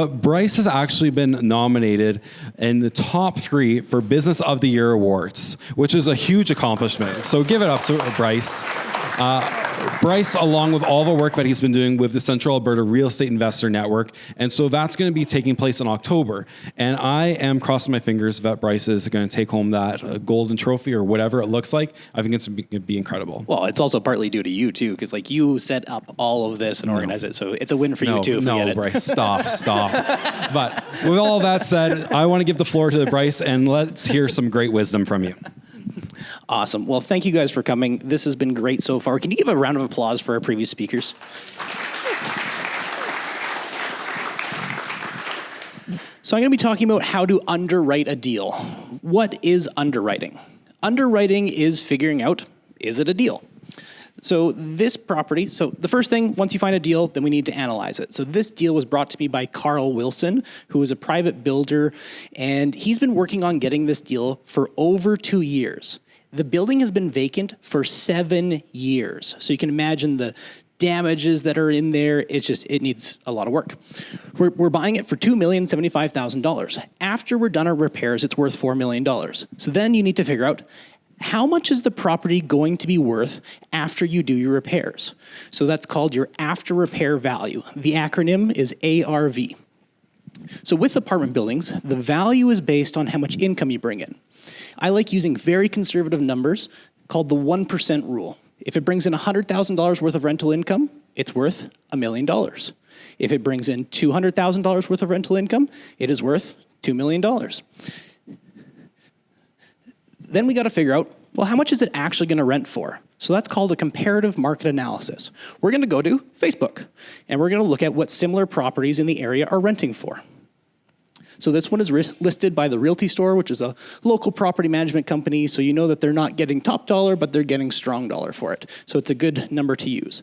Bryce has actually been nominated in the top 3 for Business of the Year awards, which is a huge accomplishment. So give it up to Bryce. Bryce, along with all the work that he's been doing with the Central Alberta Real Estate Investor Network. And so that's going to be taking place in October. And I am crossing my fingers that Bryce is going to take home that golden trophy or whatever it looks like. I think it's going to be incredible. Well, it's also partly due to you, too, because like you set up all of this and organize it. So it's a win for you, too, if you get it. Bryce, stop. But with all that said, I want to give the floor to Bryce, and let's hear some great wisdom from you. Awesome. Well, thank you guys for coming. This has been great so far. Can you give a round of applause for our previous speakers? So I'm going to be talking about how to underwrite a deal. What is underwriting? Underwriting is figuring out, is it a deal? So this property, so the first thing, once you find a deal, then we need to analyze it. So this deal was brought to me by Carl Wilson, who is a private builder, and he's been working on getting this deal for over 2 years. The building has been vacant for 7 years. So you can imagine the damages that are in there. It needs a lot of work. We're buying it for $2,075,000. After we're done our repairs, it's worth $4 million. So then you need to figure out, how much is the property going to be worth after you do your repairs? So that's called your after repair value. The acronym is ARV. So with apartment buildings, the value is based on how much income you bring in. I like using very conservative numbers called the 1% rule. If it brings in $100,000 worth of rental income, it's worth $1 million. If it brings in $200,000 worth of rental income, it is worth $2 million. Then we got to figure out, well, how much is it actually going to rent for? So that's called a comparative market analysis. We're going to go to Facebook, and we're going to look at what similar properties in the area are renting for. So this one is listed by the Realty Store, which is a local property management company, so you know that they're not getting top dollar, but they're getting strong dollar for it. So it's a good number to use.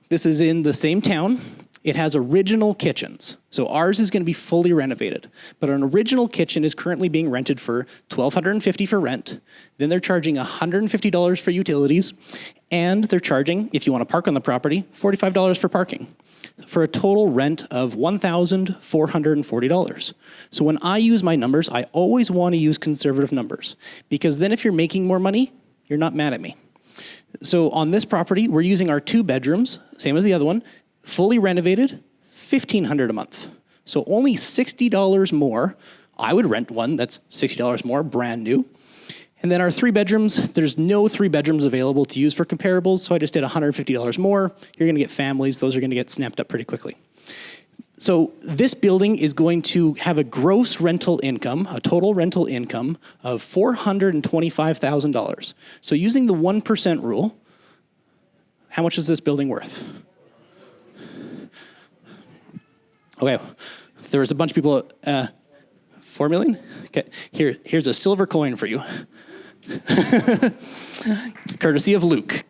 This is in the same town. It has original kitchens. So ours is going to be fully renovated. But an original kitchen is currently being rented for $1,250 for rent. Then they're charging $150 for utilities. And they're charging, if you want to park on the property, $45 for parking, for a total rent of $1,440. So when I use my numbers, I always want to use conservative numbers, because then if you're making more money, you're not mad at me. So on this property, we're using our 2 bedrooms, same as the other one, fully renovated, $1,500 a month. So only $60 more. I would rent one that's $60 more, brand new. And then our 3 bedrooms, there's no 3 bedrooms available to use for comparables, so I just did $150 more. You're going to get families. Those are going to get snapped up pretty quickly. So this building is going to have a gross rental income, a total rental income of $425,000. So using the 1% rule, how much is this building worth? Okay, there was a bunch of people, 4 million? Okay, here's a silver coin for you. Courtesy of Luke.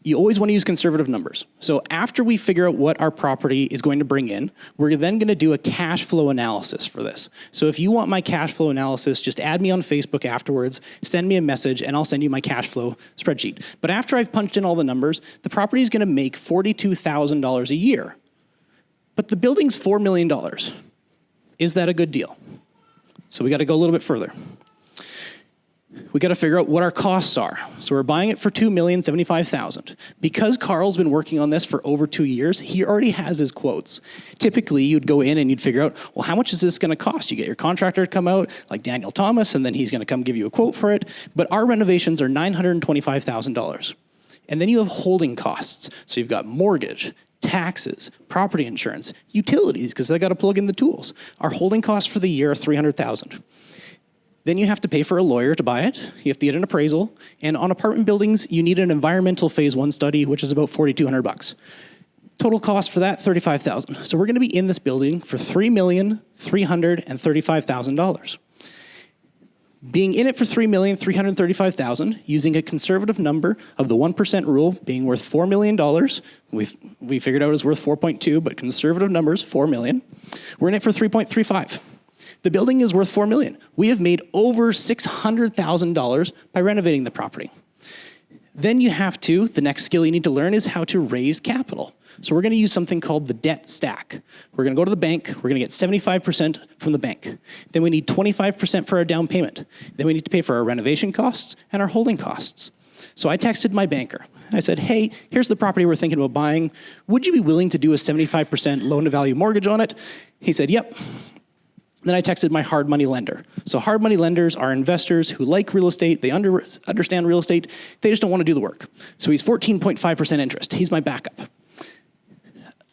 You always want to use conservative numbers. So after we figure out what our property is going to bring in, we're then going to do a cash flow analysis for this. So if you want my cash flow analysis, just add me on Facebook afterwards, send me a message, and I'll send you my cash flow spreadsheet. But after I've punched in all the numbers, the property is going to make $42,000 a year. But the building's $4 million. Is that a good deal? So we got to go a little bit further. We got to figure out what our costs are. So we're buying it for $2,075,000. Because Carl's been working on this for over 2 years, he already has his quotes. Typically, you'd go in and you'd figure out, well, how much is this going to cost? You get your contractor to come out, like Daniel Thomas, and then he's going to come give you a quote for it. But our renovations are $925,000. And then you have holding costs. So you've got mortgage, taxes, property insurance, utilities, because they got to plug in the tools. Our holding costs for the year are $300,000. Then you have to pay for a lawyer to buy it. You have to get an appraisal. And on apartment buildings, you need an environmental phase 1 study, which is about $4,200. Total cost for that, $35,000. So we're going to be in this building for $3,335,000. Being in it for $3,335,000, using a conservative number of the 1% rule being worth $4 million, we figured out it was worth 4.2, but conservative numbers, $4 million. We're in it for 3.35. The building is worth $4 million. We have made over $600,000 by renovating the property. Then you have to, the next skill you need to learn is how to raise capital. So we're going to use something called the debt stack. We're going to go to the bank. We're going to get 75% from the bank. Then we need 25% for our down payment. Then we need to pay for our renovation costs and our holding costs. So I texted my banker. I said, hey, here's the property we're thinking about buying. Would you be willing to do a 75% loan-to-value mortgage on it? He said, yep. Then I texted my hard money lender. So hard money lenders are investors who like real estate. They understand real estate. They just don't want to do the work. So he's 14.5% interest. He's my backup.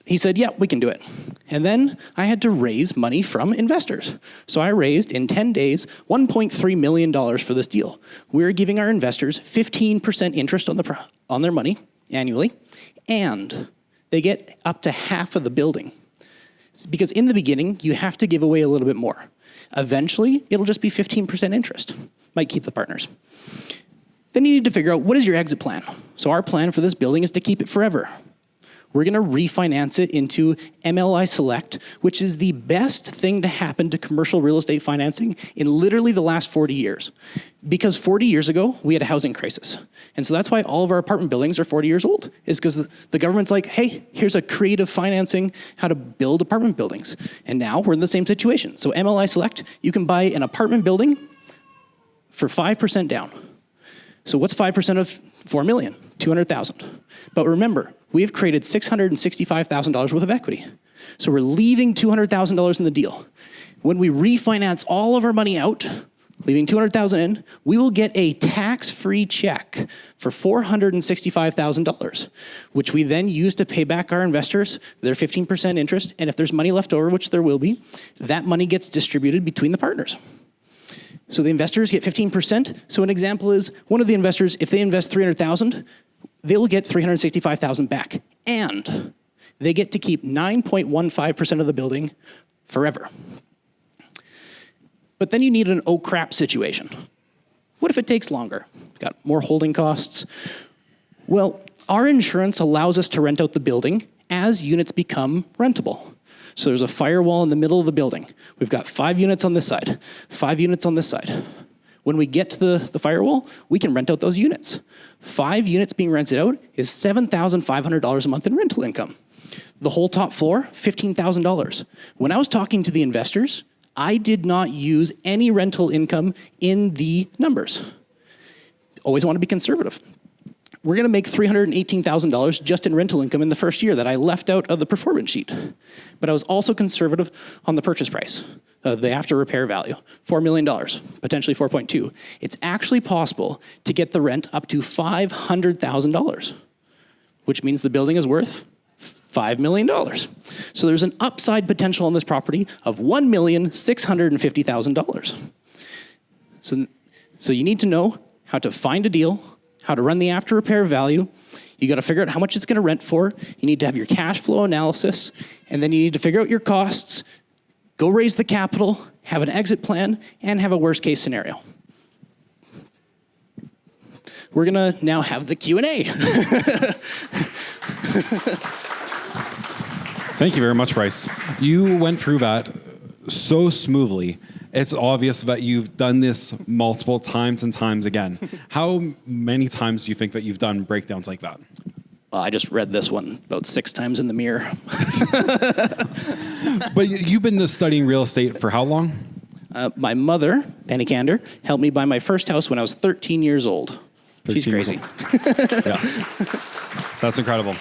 He said, yeah, we can do it. And then I had to raise money from investors. So I raised, in 10 days, $1.3 million for this deal. We're giving our investors 15% interest on their money annually, and they get up to half of the building. Because in the beginning, you have to give away a little bit more. Eventually, it'll just be 15% interest. Might keep the partners. Then you need to figure out, what is your exit plan? So our plan for this building is to keep it forever. We're going to refinance it into MLI Select, which is the best thing to happen to commercial real estate financing in literally the last 40 years. Because 40 years ago, we had a housing crisis. And so that's why all of our apartment buildings are 40 years old, is because the government's like, hey, here's a creative financing how to build apartment buildings. And now we're in the same situation. So MLI Select, you can buy an apartment building for 5% down. So what's 5% of 4 million? 200,000. But remember, we have created $665,000 worth of equity. So we're leaving $200,000 in the deal. When we refinance all of our money out, leaving $200,000 in, we will get a tax-free check for $465,000, which we then use to pay back our investors their 15% interest. And if there's money left over, which there will be, that money gets distributed between the partners. So the investors get 15%. So an example is one of the investors, if they invest $300,000, they'll get $365,000 back. And they get to keep 9.15% of the building forever. But then you need an oh crap situation. What if it takes longer? Got more holding costs. Well, our insurance allows us to rent out the building as units become rentable. So there's a firewall in the middle of the building. We've got 5 units on this side, 5 units on this side. When we get to the firewall, we can rent out those units. 5 units being rented out is $7,500 a month in rental income. The whole top floor, $15,000. When I was talking to the investors, I did not use any rental income in the numbers. Always want to be conservative. We're going to make $318,000 just in rental income in the first year that I left out of the performance sheet. But I was also conservative on the purchase price, the after repair value, $4 million, potentially 4.2. It's actually possible to get the rent up to $500,000, which means the building is worth $5 million. So there's an upside potential on this property of $1,650,000. So you need to know how to find a deal, how to run the after repair value. You got to figure out how much it's going to rent for. You need to have your cash flow analysis, and then you need to figure out your costs, go raise the capital, have an exit plan, and have a worst case scenario. We're going to now have the Q&A. Thank you very much, Bryce. You went through that so smoothly. It's obvious that you've done this multiple times and times again. How many times do you think that you've done breakdowns like that? I just read this one about 6 times in the mirror. But you've been studying real estate for how long? My mother, Penny Kander, helped me buy my first house when I was 13 years old. She's crazy. Yes. That's incredible.